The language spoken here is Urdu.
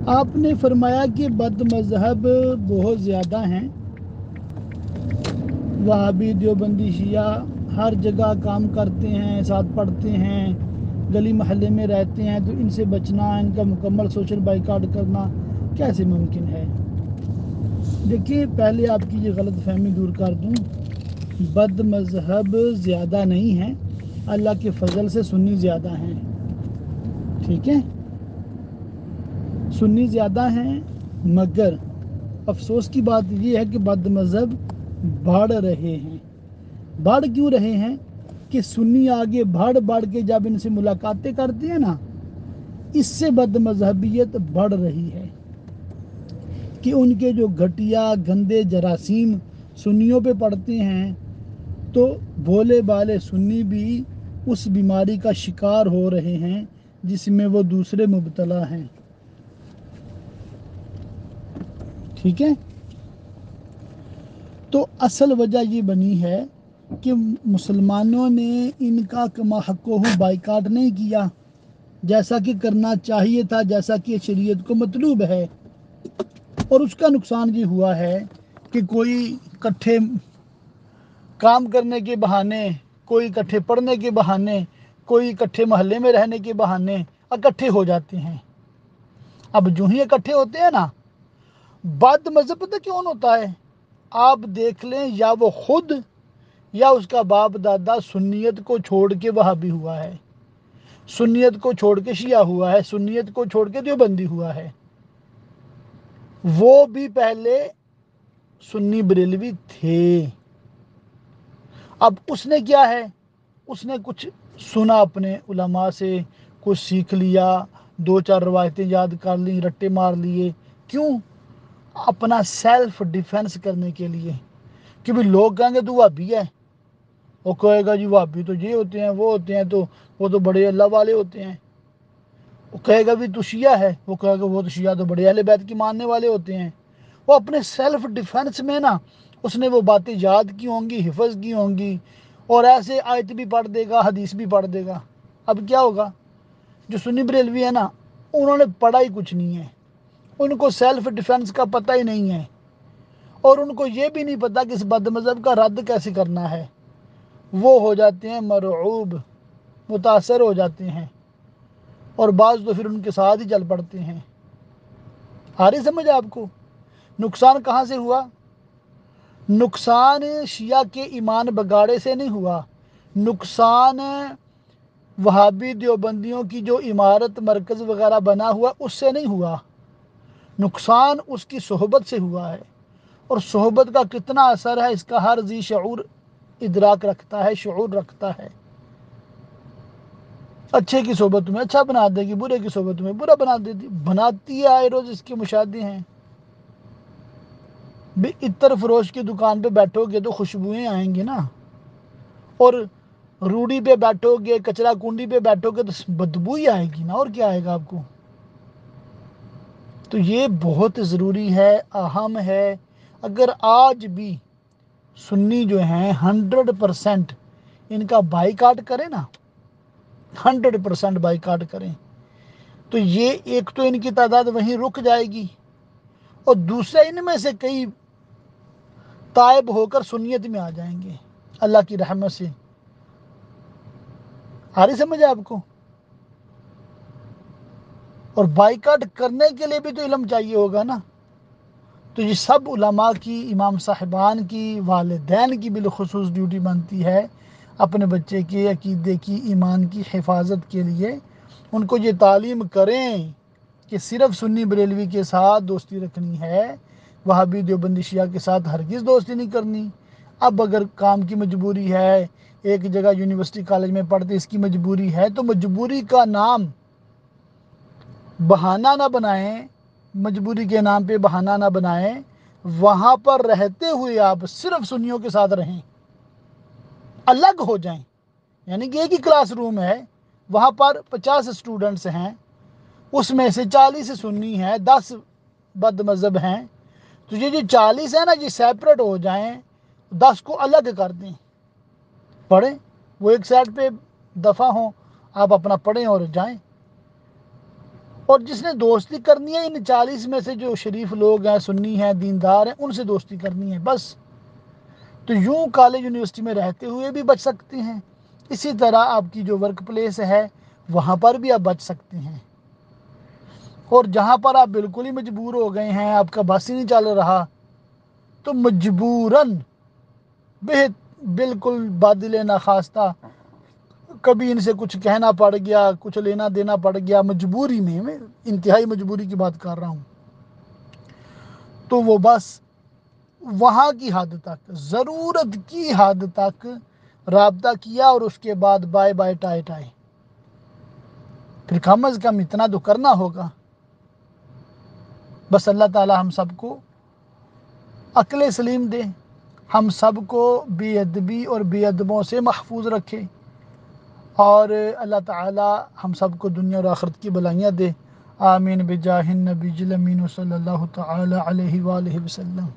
آپ نے فرمایا کہ بد مذہب بہت زیادہ ہیں، وہابی دیوبندی شیعہ ہر جگہ کام کرتے ہیں، ساتھ پڑھتے ہیں، گلی محلے میں رہتے ہیں، تو ان سے بچنا، ان کا مکمل سوشل بائیکاٹ کرنا کیسے ممکن ہے؟ دیکھیے، پہلے آپ کی یہ غلط فہمی دور کر دوں، بد مذہب زیادہ نہیں ہیں، اللہ کے فضل سے سنی زیادہ ہیں، ٹھیک ہے؟ سنی زیادہ ہیں، مگر افسوس کی بات یہ ہے کہ بد مذہب بڑھ رہے ہیں۔ بڑھ کیوں رہے ہیں؟ کہ سنی آگے بڑھ کے جب ان سے ملاقاتیں کرتے ہیں نا، اس سے بد مذہبیت بڑھ رہی ہے کہ ان کے جو گھٹیا گندے جراثیم سنیوں پہ پڑتے ہیں، تو بھولے بالے سنی بھی اس بیماری کا شکار ہو رہے ہیں جس میں وہ دوسرے مبتلا ہیں، ٹھیک ہے؟ تو اصل وجہ یہ بنی ہے کہ مسلمانوں نے ان کا کما حقہ بائیکاٹ نہیں کیا جیسا کہ کرنا چاہیے تھا، جیسا کہ شریعت کو مطلوب ہے، اور اس کا نقصان یہ ہوا ہے کہ کوئی کٹھے کام کرنے کے بہانے، کوئی اکٹھے پڑھنے کے بہانے، کوئی اکٹھے محلے میں رہنے کے بہانے اکٹھے ہو جاتے ہیں۔ اب جو ہی اکٹھے ہوتے ہیں نا، بد مذہب پتہ کون ہوتا ہے؟ آپ دیکھ لیں، یا وہ خود یا اس کا باپ دادا سنیت کو چھوڑ کے وہابی ہوا ہے، سنیت کو چھوڑ کے شیعہ ہوا ہے، سنیت کو چھوڑ کے دیوبندی ہوا ہے۔ وہ بھی پہلے سنی بریلوی تھے۔ اب اس نے کیا ہے؟ اس نے کچھ سنا اپنے علماء سے، کچھ سیکھ لیا، دو چار روایتیں یاد کر لیں، رٹے مار لیے۔ کیوں؟ اپنا سیلف ڈیفینس کرنے کے لیے کہ بھی لوگ کہیں گے تو وہابی ہے، وہ کہے گا جی وہابی تو یہ ہوتے ہیں، وہ ہوتے ہیں، تو وہ تو بڑے اللہ والے ہوتے ہیں۔ وہ کہے گا بھی تو شیعہ ہے، وہ کہے گا وہ تو شیعہ تو بڑے اہل بیت کی ماننے والے ہوتے ہیں۔ وہ اپنے سیلف ڈیفینس میں نا، اس نے وہ باتیں یاد کی ہوں گی، حفظ کی ہوں گی، اور ایسے آیت بھی پڑھ دے گا، حدیث بھی پڑھ دے گا۔ اب کیا ہوگا؟ جو سنی بریلوی ہے نا، انہوں نے پڑھا ہی کچھ نہیں ہے، ان کو سیلف ڈیفینس کا پتہ ہی نہیں ہے، اور ان کو یہ بھی نہیں پتہ کہ اس بد مذہب کا رد کیسے کرنا ہے۔ وہ ہو جاتے ہیں مرعوب، متاثر ہو جاتے ہیں، اور بعض تو پھر ان کے ساتھ ہی چل پڑتے ہیں۔ آ رہی سمجھ آپ کو؟ نقصان کہاں سے ہوا؟ نقصان شیعہ کے ایمان بگاڑے سے نہیں ہوا، نقصان وہابی دیوبندیوں کی جو عمارت مرکز وغیرہ بنا ہوا اس سے نہیں ہوا، نقصان اس کی صحبت سے ہوا ہے۔ اور صحبت کا کتنا اثر ہے اس کا ہر ذی شعور ادراک رکھتا ہے، شعور رکھتا ہے۔ اچھے کی صحبت میں اچھا بنا دے گی، برے کی صحبت میں برا بناتی ہے، آئے روز اس کے مشاہدے ہیں۔ بھی عطر فروش کی دکان پہ بیٹھو گے تو خوشبوئیں آئیں گی نا، اور روڑی پہ بیٹھو گے، کچرا کنڈی پہ بیٹھو گے تو بدبو ہی آئے گی نا، اور کیا آئے گا آپ کو؟ تو یہ بہت ضروری ہے، اہم ہے۔ اگر آج بھی سنی جو ہیں 100% ان کا بائیکاٹ کریں نا، 100% بائیکاٹ کریں، تو یہ ایک تو ان کی تعداد وہیں رک جائے گی، اور دوسرا ان میں سے کئی تائب ہو کر سنیت میں آ جائیں گے اللہ کی رحمت سے۔ آ رہی سمجھ آپ کو؟ اور بائیکاٹ کرنے کے لیے بھی تو علم چاہیے ہوگا نا۔ تو یہ سب علماء کی، امام صاحبان کی، والدین کی بالخصوص ڈیوٹی بنتی ہے اپنے بچے کے عقیدے کی، ایمان کی حفاظت کے لیے ان کو یہ تعلیم کریں کہ صرف سنی بریلوی کے ساتھ دوستی رکھنی ہے، وہابی دیوبندی شیعہ کے ساتھ ہرگز دوستی نہیں کرنی۔ اب اگر کام کی مجبوری ہے، ایک جگہ یونیورسٹی کالج میں پڑھتے اس کی مجبوری ہے، تو مجبوری کا نام بہانہ نہ بنائیں، مجبوری کے نام پہ بہانہ نہ بنائیں، وہاں پر رہتے ہوئے آپ صرف سنیوں کے ساتھ رہیں، الگ ہو جائیں۔ یعنی کہ ایک ہی کلاس روم ہے، وہاں پر 50 اسٹوڈنٹس ہیں، اس میں سے 40 سنی ہیں، 10 بد مذہب ہیں، تو یہ جو 40 ہیں نا، یہ سیپریٹ ہو جائیں، 10 کو الگ کر دیں، پڑھیں، وہ ایک سائڈ پہ دفع ہوں، آپ اپنا پڑھیں اور جائیں۔ اور جس نے دوستی کرنی ہے ان 40 میں سے جو شریف لوگ ہیں، سنی ہیں، دیندار ہیں، ان سے دوستی کرنی ہے بس. تو یوں کالج یونیورسٹی میں رہتے ہوئے بھی بچ سکتے ہیں. اسی طرح آپ کی جو ورک پلیس ہے وہاں پر بھی آپ بچ سکتے ہیں. اور جہاں پر آپ بالکل ہی مجبور ہو گئے ہیں، آپ کا بس ہی نہیں چل رہا، تو مجبوراً بالکل بادل ناخواستہ کبھی ان سے کچھ کہنا پڑ گیا، کچھ لینا دینا پڑ گیا، مجبوری میں انتہائی مجبوری کی بات کر رہا ہوں، تو وہ بس وہاں کی حد تک، ضرورت کی حد تک رابطہ کیا اور اس کے بعد بائے بائے ٹائے ٹائے. پھر کم از کم اتنا تو کرنا ہوگا. بس اللہ تعالی ہم سب کو عقل سلیم دے، ہم سب کو بے ادبی اور بے ادبوں سے محفوظ رکھے، اور اللہ تعالی ہم سب کو دنیا اور آخرت کی بلائیاں دے. آمین بجاہ النبی الامین صلی اللہ تعالی علیہ وآلہ وسلم.